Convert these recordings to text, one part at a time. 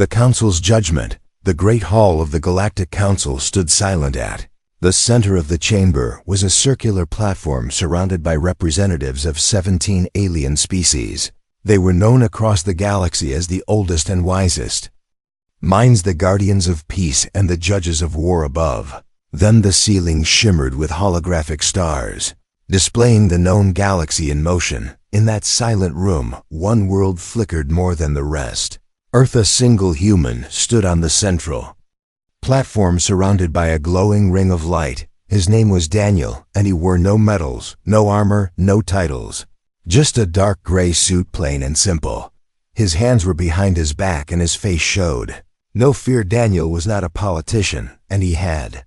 The Council's judgment. The Great Hall of the Galactic Council stood silent at. The center of the chamber was a circular platform surrounded by representatives of 17 alien species. They were known across the galaxy as the oldest and wisest. Minds the guardians of peace and the judges of war above. Then the ceiling shimmered with holographic stars, displaying the known galaxy in motion. In that silent room, one world flickered more than the rest. Earth, a single human, stood on the central platform surrounded by a glowing ring of light. His name was Daniel, and he wore no medals, no armor, no titles. Just a dark gray suit, plain and simple. His hands were behind his back and his face showed no fear. Daniel was not a politician, and he had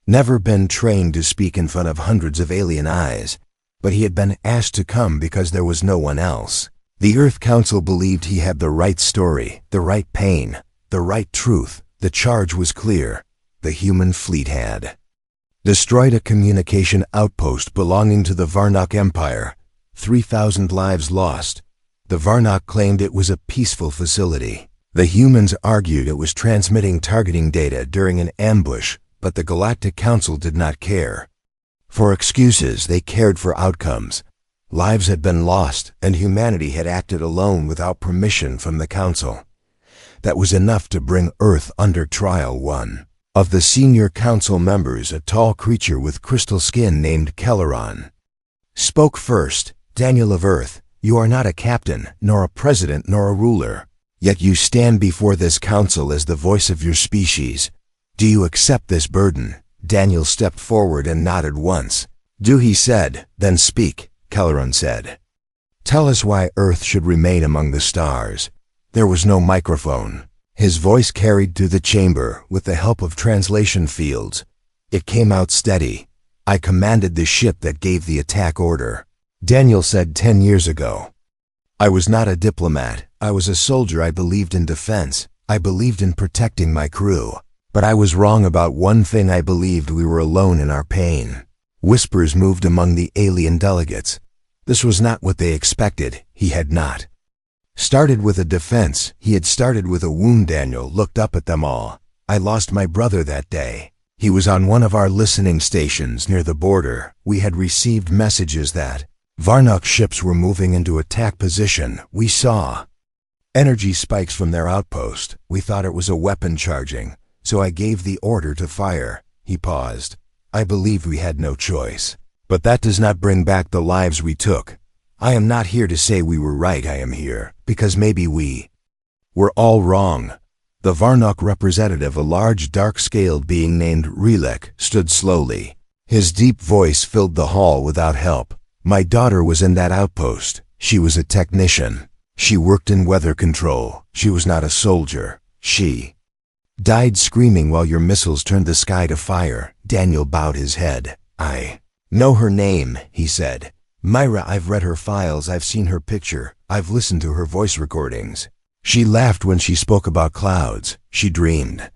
never been trained to speak in front of hundreds of alien eyes, but he had been asked to come because there was no one else. The Earth Council believed he had the right story, the right pain, the right truth. The charge was clear. The human fleet had destroyed a communication outpost belonging to the Varnock Empire. 3,000 lives lost. The Varnock claimed it was a peaceful facility. The humans argued it was transmitting targeting data during an ambush, but the Galactic Council did not care for excuses. They cared for outcomes. Lives had been lost, and humanity had acted alone without permission from the Council. That was enough to bring Earth under trial. One of the senior Council members, a tall creature with crystal skin named Kelleron, spoke first. Daniel of Earth, you are not a captain, nor a president, nor a ruler. Yet you stand before this council as the voice of your species. Do you accept this burden? Daniel stepped forward and nodded once. Do, he said. Then speak, Kelleron said. Tell us why Earth should remain among the stars. There was no microphone. His voice carried through the chamber with the help of translation fields. It came out steady. I commanded the ship that gave the attack order. Daniel said 10 years ago. I was not a diplomat. I was a soldier. I believed in defense. I believed in protecting my crew. But I was wrong about one thing. I believed we were alone in our pain. Whispers moved among the alien delegates. This was not what they expected. He had not started with a defense. He had started with a wound. Daniel looked up at them all. I lost my brother that day. He was on one of our listening stations near the border. We had received messages that Varnock ships were moving into attack position. We saw energy spikes from their outpost. We thought it was a weapon charging, so I gave the order to fire. He paused. I believed we had no choice. But that does not bring back the lives we took. I am not here to say we were right. I am here because maybe we were all wrong. The Varnock representative, a large dark-scaled being named Relek, stood slowly. His deep voice filled the hall without help. My daughter was in that outpost. She was a technician. She worked in weather control. She was not a soldier. She died screaming while your missiles turned the sky to fire. Daniel bowed his head. I know her name, he said. Myra. I've read her files. I've seen her picture. I've listened to her voice recordings. She laughed when she spoke about clouds. She dreamed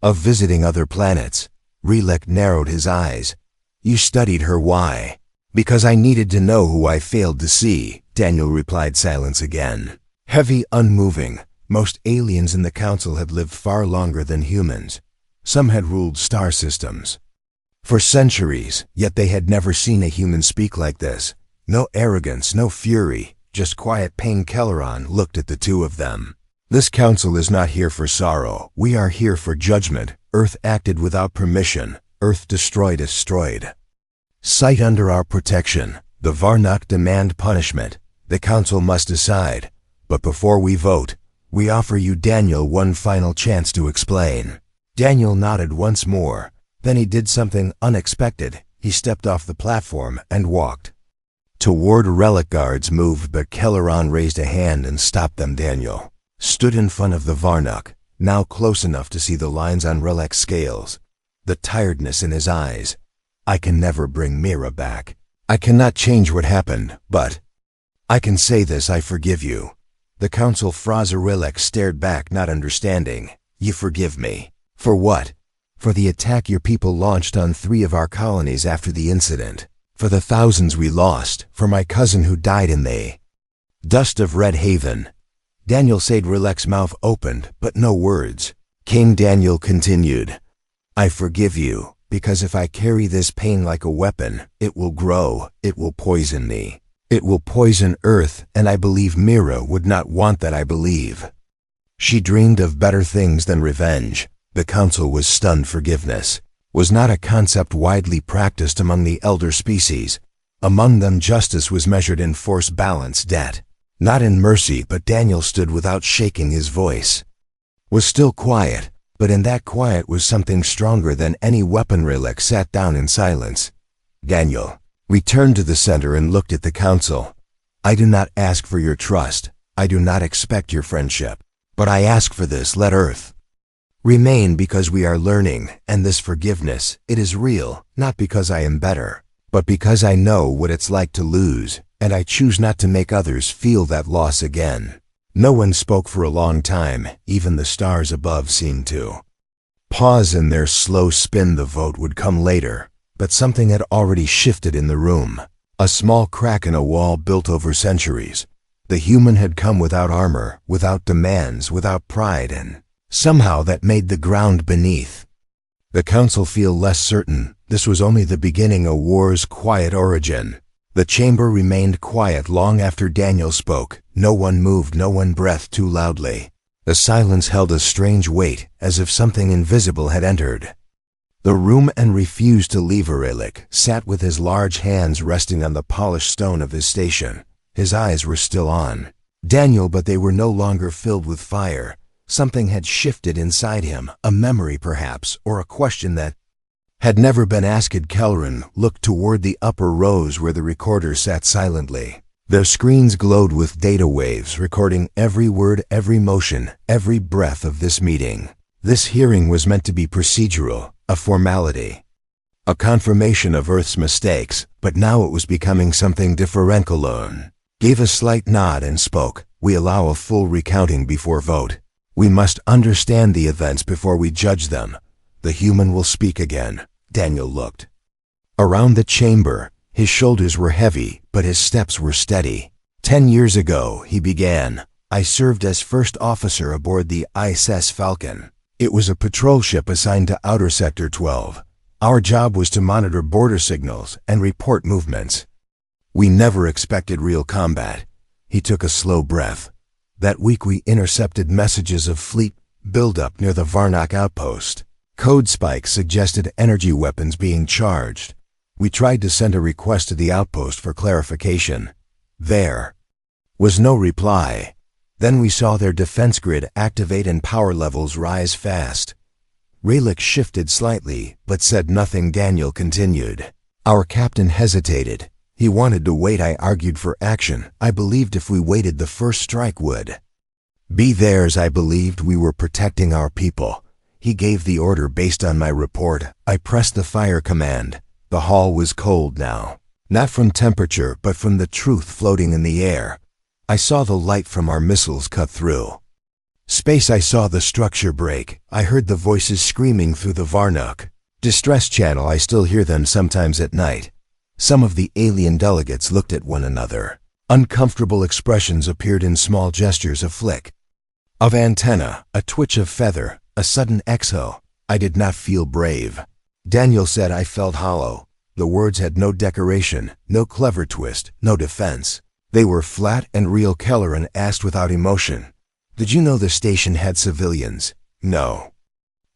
of visiting other planets. Relek narrowed his eyes. You studied her. Why? Because I needed to know who I failed to see, Daniel replied. Silence again. Heavy, unmoving. Most aliens in the council had lived far longer than humans. Some had ruled star systems for centuries, yet they had never seen a human speak like this. No arrogance, no fury, just quiet pain. Kelleron looked at the two of them. This council is not here for sorrow. We are here for judgment. Earth acted without permission. Earth destroyed. Sight under our protection. The Varnock demand punishment. The council must decide. But before we vote, we offer you, Daniel, one final chance to explain. Daniel nodded once more. Then he did something unexpected. He stepped off the platform and walked toward relic. Guards moved, but Kelleron raised a hand and stopped them. Daniel stood in front of the Varnock, now close enough to see the lines on relic scales, the tiredness in his eyes. I can never bring Mira back. I cannot change what happened, but I can say this: I forgive you. The council froze. Relek stared back, not understanding. You forgive me? For what? For the attack your people launched on 3 of our colonies after the incident. For the thousands we lost. For my cousin who died in the dust of Red Haven. Daniel said. Rilek's mouth opened, but no words came. Daniel continued, I forgive you, because if I carry this pain like a weapon, it will grow, it will poison me. It will poison Earth, and I believe Mira would not want that. I believe. She dreamed of better things than revenge. The council was stunned. Forgiveness was not a concept widely practiced among the elder species. Among them, justice was measured in force balance debt, not in mercy. But Daniel stood without shaking. His voice was still quiet, but in that quiet was something stronger than any weapon. Rilek sat down in silence. Daniel returned to the center and looked at the council. I do not ask for your trust. I do not expect your friendship. But I ask for this: let Earth remain, because we are learning, and this forgiveness, it is real, not because I am better, but because I know what it's like to lose, and I choose not to make others feel that loss again. No one spoke for a long time. Even the stars above seemed to pause in their slow spin. The vote would come later, but something had already shifted in the room. A small crack in a wall built over centuries. The human had come without armor, without demands, without pride, and somehow that made the ground beneath the council feel less certain. This was only the beginning, a war's quiet origin. The chamber remained quiet long after Daniel spoke. No one moved, no one breathed too loudly. The silence held a strange weight, as if something invisible had entered the room and refused to leave. Rilek sat with his large hands resting on the polished stone of his station. His eyes were still on Daniel, but they were no longer filled with fire. Something had shifted inside him, a memory perhaps, or a question that had never been asked. Kelran looked toward the upper rows where the recorders sat silently. Their screens glowed with data waves, recording every word, every motion, every breath of this meeting. This hearing was meant to be procedural, a formality, a confirmation of Earth's mistakes, but now it was becoming something different. Kelran gave a slight nod and spoke. We allow a full recounting before vote. We must understand the events before we judge them. The human will speak again. Daniel looked around the chamber. His shoulders were heavy, but his steps were steady. 10 years ago, he began, I served as first officer aboard the ISS Falcon. It was a patrol ship assigned to Outer Sector 12. Our job was to monitor border signals and report movements. We never expected real combat. He took a slow breath. That week we intercepted messages of fleet buildup near the Varnak outpost. Code spikes suggested energy weapons being charged. We tried to send a request to the outpost for clarification. There was no reply. Then we saw their defense grid activate and power levels rise fast. Rilek shifted slightly, but said nothing. Daniel continued. Our captain hesitated. He wanted to wait. I argued for action. I believed if we waited, the first strike would be theirs. I believed we were protecting our people. He gave the order based on my report. I pressed the fire command. The hall was cold now, not from temperature, but from the truth floating in the air. I saw the light from our missiles cut through space. I saw the structure break. I heard the voices screaming through the Varnak distress channel. I still hear them sometimes at night. Some of the alien delegates looked at one another. Uncomfortable expressions appeared in small gestures, a flick of antenna, a twitch of feather, a sudden exhale. I did not feel brave. Daniel said. I felt hollow. The words had no decoration, no clever twist, no defense. They were flat and real. Kelran asked without emotion, did you know the station had civilians? No.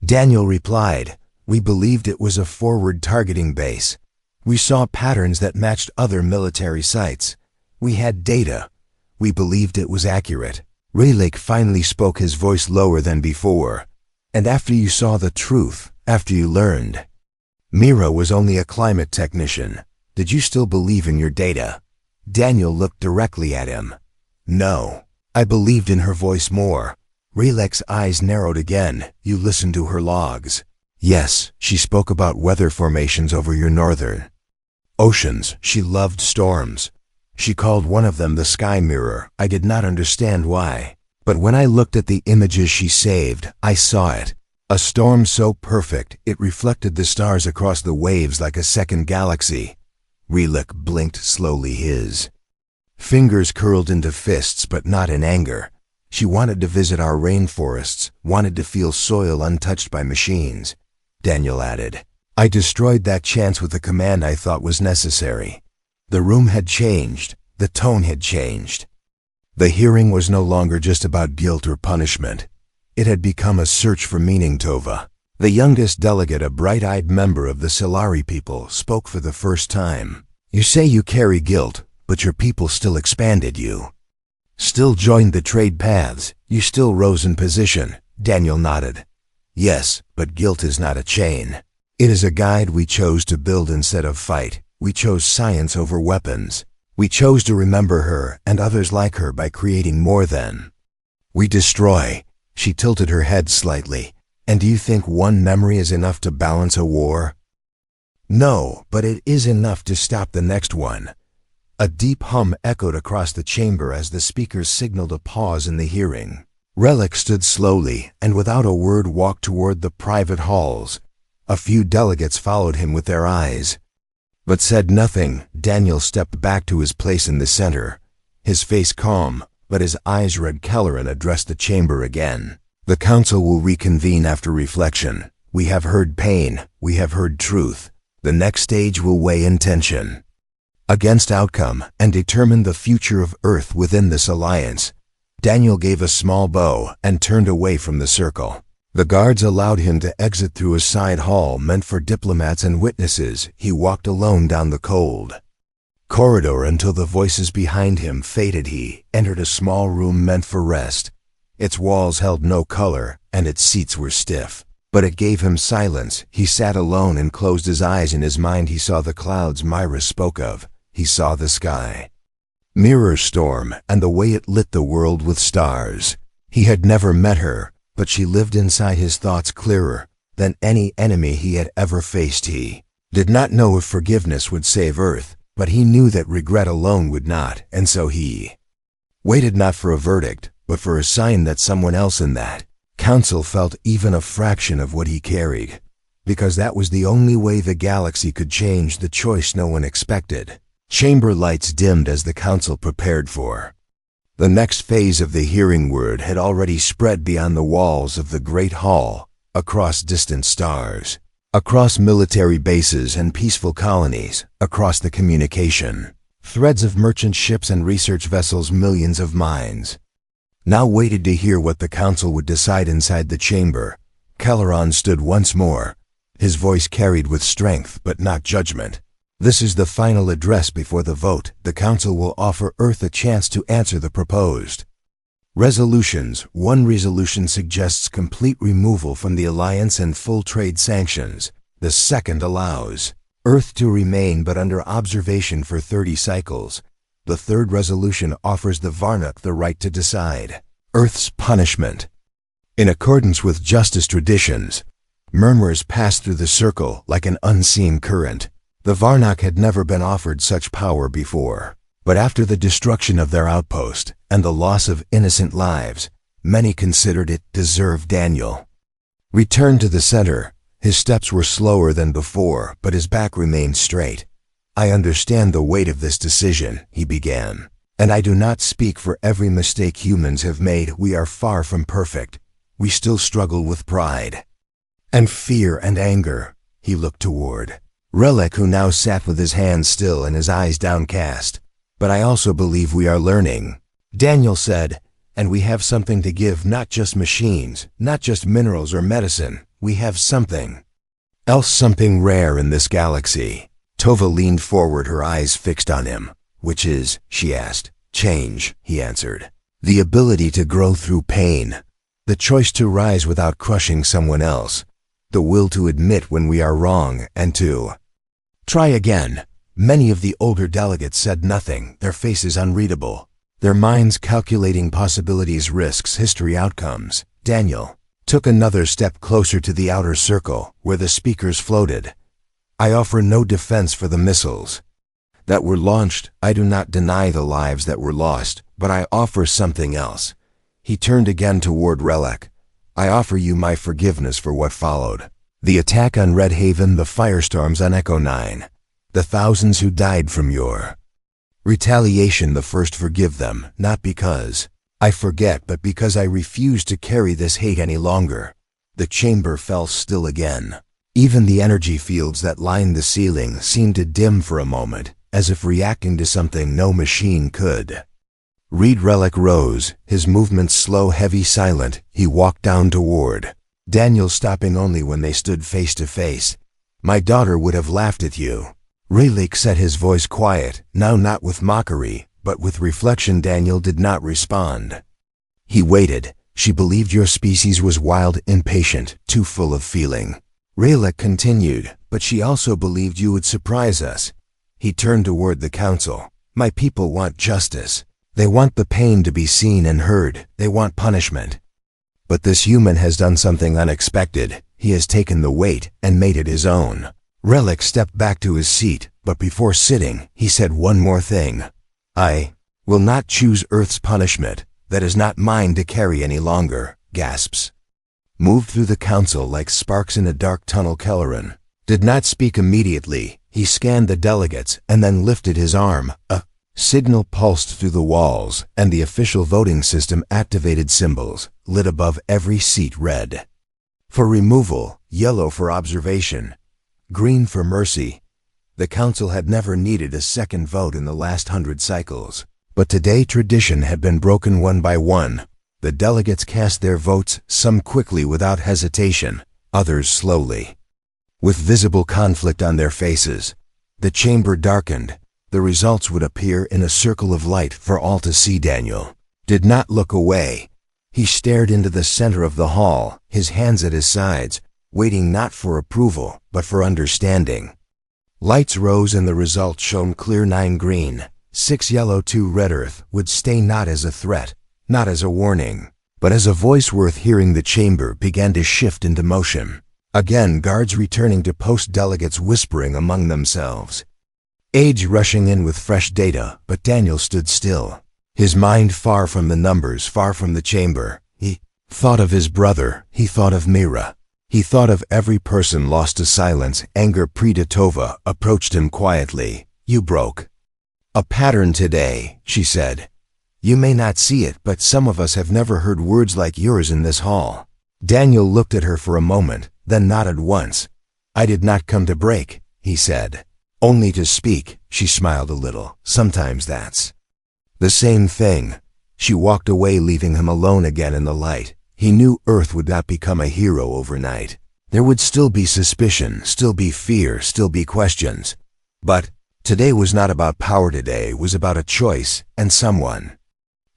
Daniel replied, we believed it was a forward targeting base. We saw patterns that matched other military sites. We had data. We believed it was accurate. Rilek finally spoke, his voice lower than before. And after you saw the truth, after you learned Mira was only a climate technician, did you still believe in your data? Daniel looked directly at him. No. I believed in her voice more. Rilek's eyes narrowed again. You listened to her logs? Yes, she spoke about weather formations over your northern oceans. She loved storms. She called one of them the sky mirror. I did not understand why. But when I looked at the images she saved, I saw it. A storm so perfect, it reflected the stars across the waves like a second galaxy. Rilek blinked slowly, his fingers curled into fists, but not in anger. She wanted to visit our rainforests, wanted to feel soil untouched by machines. Daniel added. I destroyed that chance with a command I thought was necessary. The room had changed. The tone had changed. The hearing was no longer just about guilt or punishment. It had become a search for meaning. Tova, the youngest delegate, a bright-eyed member of the Solari people, spoke for the first time. You say you carry guilt, but your people still expanded you. Still joined the trade paths. You still rose in position. Daniel nodded. Yes, but guilt is not a chain. It is a guide we chose to build instead of fight. We chose science over weapons. We chose to remember her and others like her by creating more than. We destroy. She tilted her head slightly. And do you think one memory is enough to balance a war? No, but it is enough to stop the next one. A deep hum echoed across the chamber as the speakers signaled a pause in the hearing. Relic stood slowly and without a word walked toward the private halls. A few delegates followed him with their eyes, but said nothing. Daniel stepped back to his place in the center, his face calm, but his eyes read Keller and addressed the chamber again. The council will reconvene after reflection. We have heard pain. We have heard truth. The next stage will weigh intention against outcome and determine the future of Earth within this alliance. Daniel gave a small bow and turned away from the circle. The guards allowed him to exit through a side hall meant for diplomats and witnesses. He walked alone down the cold corridor until the voices behind him faded. He entered a small room meant for rest. Its walls held no color and its seats were stiff, but it gave him silence. He sat alone and closed his eyes. In his mind he saw the clouds Myra spoke of. He saw the sky mirror storm and the way it lit the world with stars. He had never met her, but she lived inside his thoughts clearer than any enemy he had ever faced. He did not know if forgiveness would save Earth, but he knew that regret alone would not, and so he waited not for a verdict, but for a sign that someone else in that council felt even a fraction of what he carried, because that was the only way the galaxy could change. The choice no one expected. Chamber lights dimmed as the council prepared for the next phase of the hearing. Word had already spread beyond the walls of the great hall, across distant stars, across military bases and peaceful colonies, across the communication threads of merchant ships and research vessels. Millions of minds now waited to hear what the council would decide inside the chamber. Kelleron stood once more, his voice carried with strength but not judgment. This is the final address before the vote. The council will offer Earth a chance to answer the proposed resolutions. One resolution suggests complete removal from the alliance and full trade sanctions. The second allows Earth to remain but under observation for 30 cycles. The third resolution offers the Varnuk the right to decide Earth's punishment. In accordance with justice traditions, murmurs passed through the circle like an unseen current. The Varnuk had never been offered such power before, but after the destruction of their outpost and the loss of innocent lives, many considered it deserved. Daniel returned to the center. His steps were slower than before, but his back remained straight. I understand the weight of this decision, he began, and I do not speak for every mistake humans have made. We are far from perfect. We still struggle with pride and fear and anger. He looked toward Relic, who now sat with his hands still and his eyes downcast. But I also believe we are learning, Daniel said, and we have something to give. Not just machines, not just minerals or medicine. We have something else, something rare in this galaxy. Tova leaned forward, her eyes fixed on him. Which is, she asked. Change, he answered. The ability to grow through pain. The choice to rise without crushing someone else. The will to admit when we are wrong and to try again. Many of the older delegates said nothing, their faces unreadable, their minds calculating possibilities, risks, history, outcomes. Daniel took another step closer to the outer circle, where the speakers floated. I offer no defense for the missiles that were launched. I do not deny the lives that were lost, but I offer something else. He turned again toward Relic. I offer you my forgiveness for what followed. The attack on Red Haven, the firestorms on Echo 9, the thousands who died from your retaliation. The first, forgive them, not because I forget, but because I refuse to carry this hate any longer. The chamber fell still again. Even the energy fields that lined the ceiling seemed to dim for a moment, as if reacting to something no machine could. Reed Relic rose, his movements slow, heavy, silent. He walked down toward Daniel, stopping only when they stood face to face. My daughter would have laughed at you. Relic set his voice quiet, now not with mockery, but with reflection. Daniel did not respond. He waited. She believed your species was wild, impatient, too full of feeling. Relic continued, but she also believed you would surprise us. He turned toward the council. My people want justice. They want the pain to be seen and heard. They want punishment. But this human has done something unexpected. He has taken the weight and made it his own. Relic stepped back to his seat, but before sitting, he said one more thing. I will not choose Earth's punishment. That is not mine to carry any longer. Gasps moved through the council like sparks in a dark tunnel. Kelleran did not speak immediately. He scanned the delegates and then lifted his arm. A signal pulsed through the walls, and the official voting system activated. Symbols lit above every seat: red for removal, yellow for observation, green for mercy. The council had never needed a second vote in the last 100 cycles, but today tradition had been broken one by one. The delegates cast their votes, some quickly without hesitation, others slowly, with visible conflict on their faces. The chamber darkened. The results would appear in a circle of light for all to see. Daniel did not look away. He stared into the center of the hall, his hands at his sides, waiting not for approval, but for understanding. Lights rose and the results shone clear: 9 green, 6 yellow, 2 red. Earth would stay, not as a threat, not as a warning, but as a voice worth hearing. The chamber began to shift into motion. Again, guards returning to post, delegates whispering among themselves, age rushing in with fresh data. But Daniel stood still, his mind far from the numbers, far from the chamber. He thought of his brother. He thought of Mira. He thought of every person lost to silence. Anger. Predatova approached him quietly. You broke a pattern today, she said. You may not see it, but some of us have never heard words like yours in this hall. Daniel looked at her for a moment, then nodded once. I did not come to break, he said. Only to speak. She smiled a little. Sometimes that's the same thing. She walked away, leaving him alone again in the light. He knew Earth would not become a hero overnight. There would still be suspicion, still be fear, still be questions. But today was not about power. Today was about a choice, and someone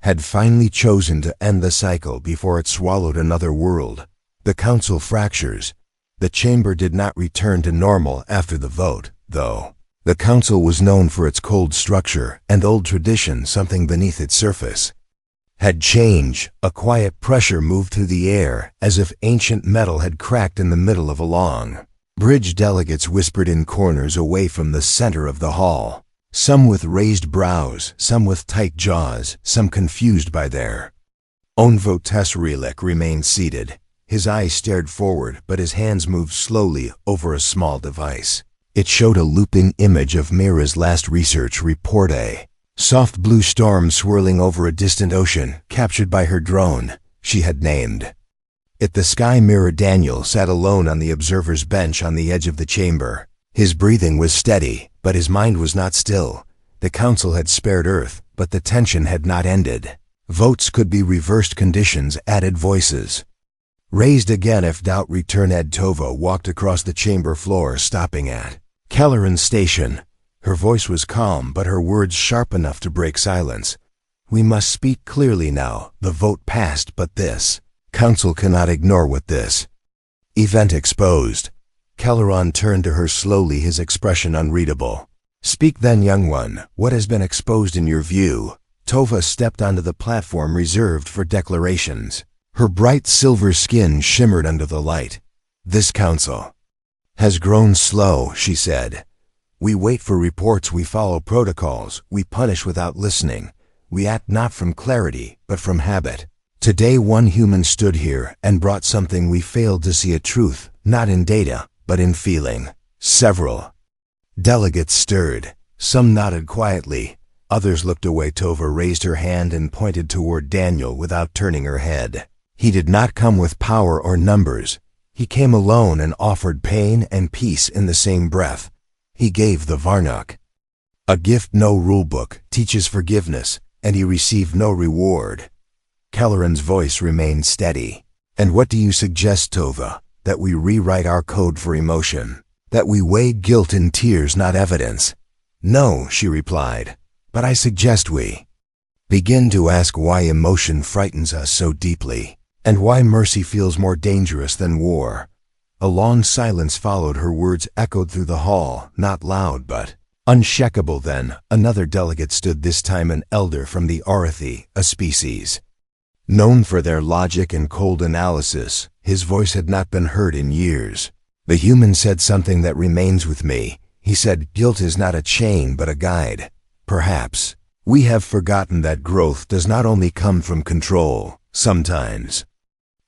had finally chosen to end the cycle before it swallowed another world. The council fractures. The chamber did not return to normal after the vote, though. The council was known for its cold structure and old tradition. Something beneath its surface had changed. A quiet pressure moved through the air, as if ancient metal had cracked in the middle of a long bridge. Delegates whispered in corners away from the center of the hall, some with raised brows, some with tight jaws, some confused by their own vote. Relic remained seated. His eyes stared forward, but his hands moved slowly over a small device. It showed a looping image of Mira's last research report, a soft blue storm swirling over a distant ocean, captured by her drone. She had named it the Sky Mirror. Daniel sat alone on the observer's bench on the edge of the chamber. His breathing was steady, but his mind was not still. The council had spared Earth, but the tension had not ended. Votes could be reversed, conditions added, voices raised again if doubt returned. Tova walked across the chamber floor, stopping at Kelleran's station. Her voice was calm, but her words sharp enough to break silence. We must speak clearly now. The vote passed, but this council cannot ignore what this event exposed. Kelleran turned to her slowly, his expression unreadable. Speak then, young one. What has been exposed in your view? Tova stepped onto the platform reserved for declarations. Her bright silver skin shimmered under the light. This council has grown slow, she said. We wait for reports, we follow protocols, we punish without listening. We act not from clarity, but from habit. Today one human stood here and brought something we failed to see: a truth, not in data, but in feeling. Several delegates stirred. Some nodded quietly. Others looked away. Tova raised her hand and pointed toward Daniel without turning her head. He did not come with power or numbers. He came alone and offered pain and peace in the same breath. He gave the Varnuk a gift no rulebook teaches forgiveness, and he received no reward. Kelleran's voice remained steady. And what do you suggest, Tova? That we rewrite our code for emotion? That we weigh guilt in tears, not evidence? No, she replied, but I suggest we begin to ask why emotion frightens us so deeply, and why mercy feels more dangerous than war. A long silence followed. Her words echoed through the hall, not loud but unshakable. Then another delegate stood, this time an elder from the Arathi, a species known for their logic and cold analysis. His voice had not been heard in years. The human said something that remains with me. He said, guilt is not a chain but a guide. Perhaps we have forgotten that growth does not only come from control. Sometimes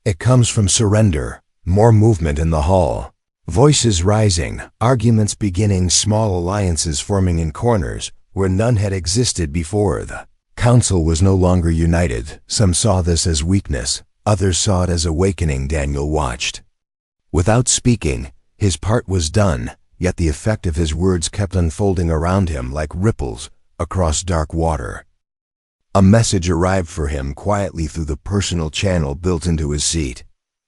it comes from surrender. More movement in the hall. Voices rising, arguments beginning, small alliances forming in corners where none had existed before. The council was no longer united. Some saw this as weakness, others saw it as awakening. Daniel watched without speaking. His part was done, yet the effect of his words kept unfolding around him like ripples across dark water. A message arrived for him quietly through the personal channel built into his seat.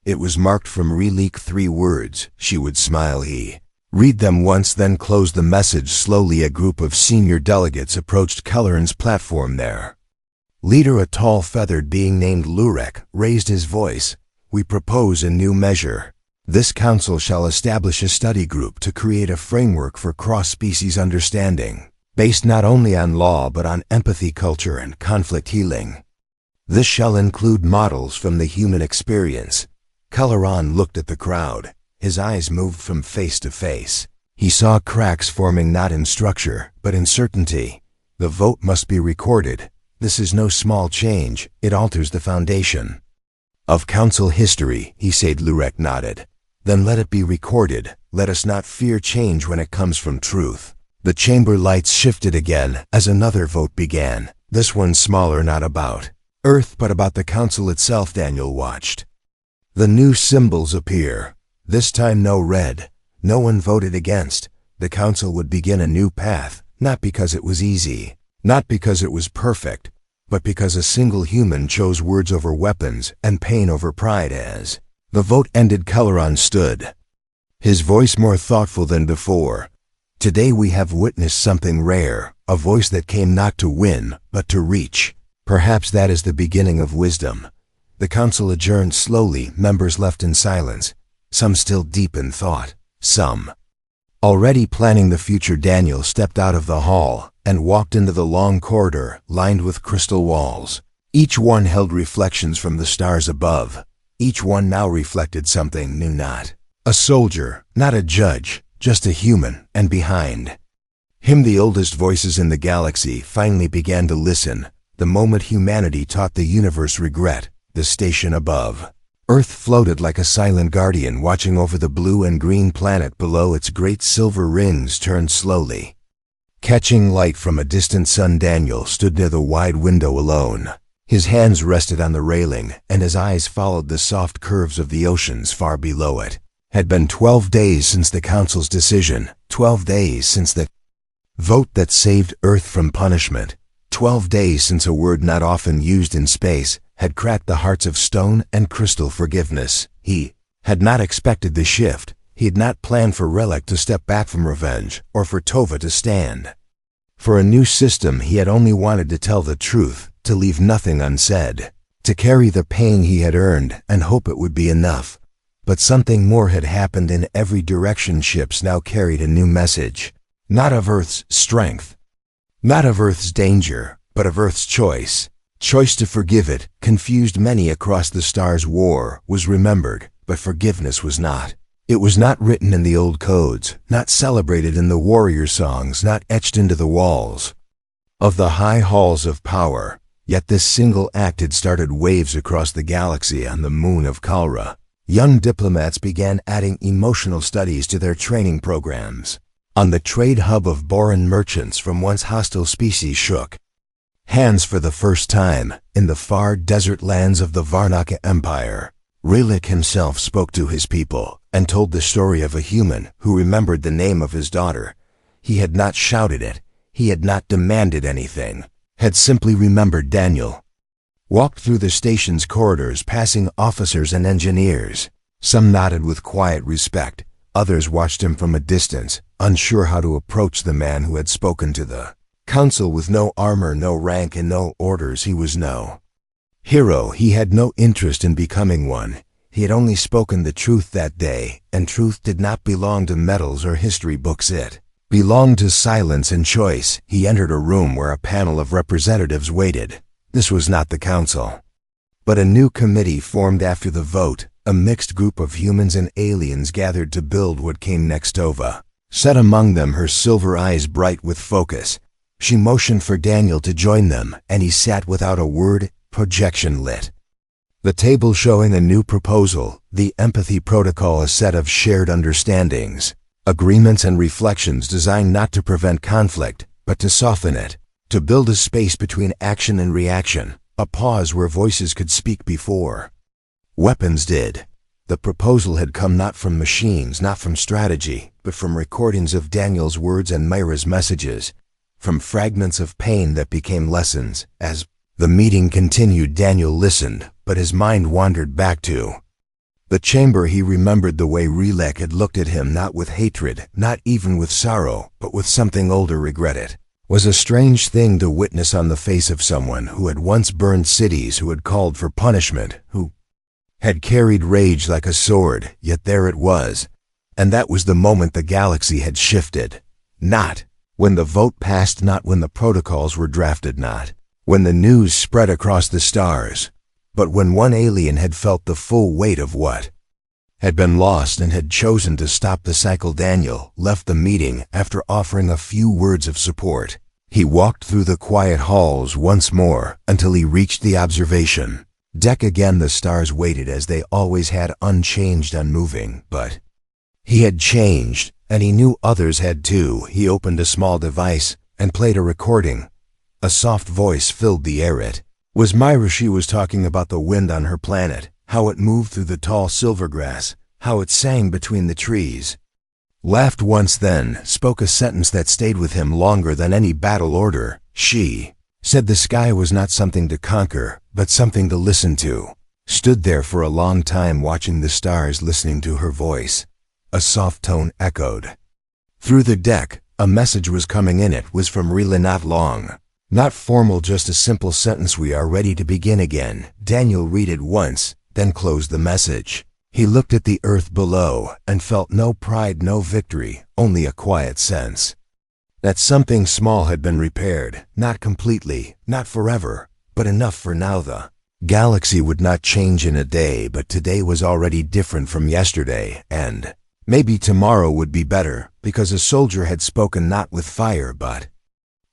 It was marked from Relique, 3 words. She would smile. He read them once, then closed the message. Slowly a group of senior delegates approached Kelleran's platform there. Leader, a tall feathered being named Lurek, raised his voice. We propose a new measure. This council shall establish a study group to create a framework for cross-species understanding, based not only on law but on empathy, culture, and conflict healing. This shall include models from the human experience. Kelleran looked at the crowd. His eyes moved from face to face. He saw cracks forming not in structure, but in certainty. The vote must be recorded. This is no small change. It alters the foundation of council history, he said. Lurek nodded. Then let it be recorded. Let us not fear change when it comes from truth. The chamber lights shifted again as another vote began. This one smaller, not about Earth, but about the council itself. Daniel watched the new symbols appear. This time no red. No one voted against. The council would begin a new path, not because it was easy, not because it was perfect, but because a single human chose words over weapons and pain over pride. As the vote ended, Kelleran stood, his voice more thoughtful than before. Today we have witnessed something rare, a voice that came not to win, but to reach. Perhaps that is the beginning of wisdom. The council adjourned slowly, members left in silence, some still deep in thought, some already planning the future. Daniel stepped out of the hall and walked into the long corridor lined with crystal walls. Each one held reflections from the stars above. Each one now reflected something new, not a soldier, not a judge, just a human. And behind him the oldest voices in the galaxy finally began to listen. The moment humanity taught the universe regret. The station above Earth floated like a silent guardian watching over the blue and green planet below. Its great silver rings turned slowly, catching light from a distant sun. Daniel stood near the wide window alone. His hands rested on the railing, and his eyes followed the soft curves of the oceans far below it. Had been 12 days since the council's decision, 12 days since the vote that saved Earth from punishment, 12 days since a word not often used in space had cracked the hearts of stone and crystal. Forgiveness. He had not expected the shift. He had not planned for Relic to step back from revenge, or for Tova to stand for a new system. He had only wanted to tell the truth, to leave nothing unsaid, to carry the pain he had earned and hope it would be enough. But something more had happened. In every direction ships now carried a new message, not of Earth's strength, not of Earth's danger, but of Earth's choice. Choice to forgive. It confused many across the stars. War was remembered, but forgiveness was not. It was not written in the old codes, not celebrated in the warrior songs, not etched into the walls of the high halls of power. Yet this single act had started waves across the galaxy. On the moon of Kalra, young diplomats began adding emotional studies to their training programs. On the trade hub of Boran, merchants from once hostile species shook Hands for the first time, in the far desert lands of the Varnaka Empire, Rayleigh himself spoke to his people and told the story of a human who remembered the name of his daughter. He had not shouted it, he had not demanded anything, had simply remembered Daniel. Walked through the station's corridors passing officers and engineers. Some nodded with quiet respect, others watched him from a distance, unsure how to approach the man who had spoken to the council. With no armor, no rank, and no orders, he was no hero. He had no interest in becoming one. He had only spoken the truth that day, and truth did not belong to medals or history books. It belonged to silence and choice. He entered a room where a panel of representatives waited. This was not the council, but a new committee formed after the vote. A mixed group of humans and aliens gathered to build what came next. Tova sat among them, her silver eyes bright with focus. She motioned for Daniel to join them, and he sat without a word, projection lit. The table showing a new proposal, the empathy protocol, a set of shared understandings, agreements and reflections designed not to prevent conflict, but to soften it, to build a space between action and reaction, a pause where voices could speak before weapons did. The proposal had come not from machines, not from strategy, but from recordings of Daniel's words and Myra's messages, from fragments of pain that became lessons. As the meeting continued, Daniel listened, but his mind wandered back to the chamber. He remembered the way Rayleigh had looked at him, not with hatred, not even with sorrow, but with something older regret. It was a strange thing to witness on the face of someone who had once burned cities, who had called for punishment, who had carried rage like a sword. Yet there it was, and that was the moment the galaxy had shifted. Not when the vote passed, not when the protocols were drafted, not when the news spread across the stars, but when one alien had felt the full weight of what had been lost and had chosen to stop the cycle. Daniel left the meeting after offering a few words of support. He walked through the quiet halls once more until he reached the observation deck. Again the stars waited as they always had, unchanged, unmoving, but he had changed, and he knew others had too. He opened a small device and played a recording. A soft voice filled the air. It was Myra. She was talking about the wind on her planet, how it moved through the tall silver grass, how it sang between the trees. Laughed once, then spoke a sentence that stayed with him longer than any battle order. She said the sky was not something to conquer, but something to listen to. Stood there for a long time watching the stars, listening to her voice. A soft tone echoed through the deck. A message was coming in. It was from Rayleigh, not long, not formal, just a simple sentence: "We are ready to begin again." Daniel read it once, then closed the message. He looked at the earth below and felt no pride, no victory, only a quiet sense that something small had been repaired, not completely, not forever, but enough for now. The galaxy would not change in a day, but today was already different from yesterday, and maybe tomorrow would be better, because a soldier had spoken not with fire but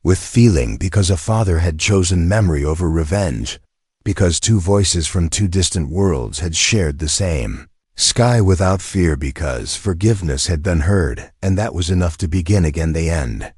with feeling, because a father had chosen memory over revenge, because two voices from two distant worlds had shared the same sky without fear, because forgiveness had been heard, and that was enough to begin again. The end.